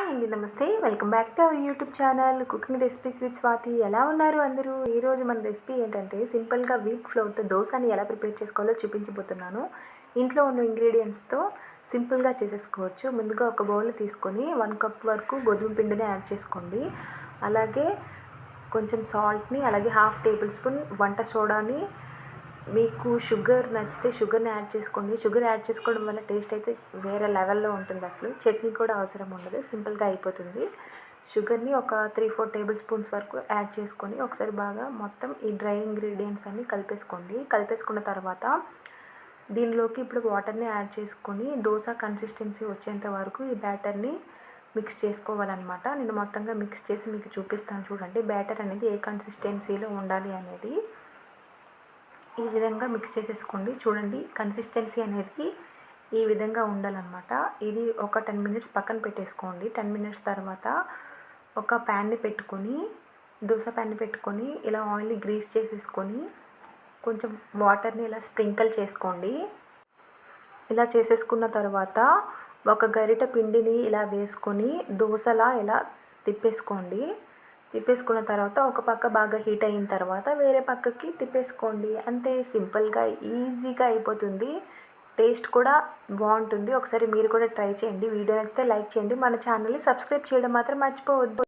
Hi అండి, నమస్తే. Welcome back to our YouTube channel cooking recipes with Swathi. ఎలా ఉన్నారు అందరూ? ఈరోజు మన రెసిపీ ఏంటంటే సింపుల్గా వీట్ ఫ్లోర్తో దోశని ఎలా ప్రిపేర్ చేసుకోవాలో చూపించబోతున్నాను. ఇంట్లో ఉన్న ఇంగ్రీడియంట్స్తో సింపుల్గా చేసేసుకోవచ్చు. ముందుగా ఒక బౌల్ తీసుకొని 1 కప్ వరకు గోధుమ పిండిని యాడ్ చేసుకోండి. అలాగే కొంచెం సాల్ట్ని, అలాగే 1/2 టేబుల్ స్పూన్ వంట సోడాని, మీకు షుగర్ నచ్చితే షుగర్ని యాడ్ చేసుకోండి. షుగర్ యాడ్ చేసుకోవడం వల్ల టేస్ట్ అయితే వేరే లెవెల్లో ఉంటుంది. అసలు చట్నీ కూడా అవసరం ఉండదు, సింపుల్గా అయిపోతుంది. షుగర్ని ఒక 3-4 టేబుల్ స్పూన్స్ వరకు యాడ్ చేసుకొని ఒకసారి బాగా మొత్తం ఈ డ్రై ఇంగ్రీడియంట్స్ అన్నీ కలిపేసుకోండి. కలిపేసుకున్న తర్వాత దీనిలోకి ఇప్పుడు వాటర్ని యాడ్ చేసుకొని దోశ కన్సిస్టెన్సీ వచ్చేంత వరకు ఈ బ్యాటర్ని మిక్స్ చేసుకోవాలన్నమాట. నేను మొత్తంగా మిక్స్ చేసి మీకు చూపిస్తాను చూడండి. బ్యాటర్ అనేది ఏ కన్సిస్టెన్సీలో ఉండాలి అనేది ఈ విధంగా మిక్స్ చేసేసుకోండి. చూడండి, కన్సిస్టెన్సీ అనేది ఈ విధంగా ఉండాలన్నమాట. ఇది ఒక 10 మినిట్స్ పక్కన పెట్టేసుకోండి. 10 మినిట్స్ తర్వాత ఒక ప్యాన్ని పెట్టుకొని, దోశ ప్యాన్ని పెట్టుకొని ఇలా ఆయిల్ని గ్రీస్ చేసేసుకొని కొంచెం వాటర్ని ఇలా స్ప్రింకిల్ చేసుకోండి. ఇలా చేసేసుకున్న తర్వాత ఒక గరిటె పిండిని ఇలా వేసుకొని దోశలా ఇలా తిప్పేసుకోండి. తిప్పేసుకున్న తర్వాత ఒక పక్క బాగా హీట్ అయిన తర్వాత వేరే పక్కకి తిప్పేసుకోండి. అంతే, సింపుల్గా ఈజీగా అయిపోతుంది. టేస్ట్ కూడా బాగుంటుంది. ఒకసారి మీరు కూడా ట్రై చేయండి. వీడియో నచ్చితే లైక్ చేయండి. మన ఛానల్ని సబ్స్క్రైబ్ చేయడం మాత్రం మర్చిపోవద్దు.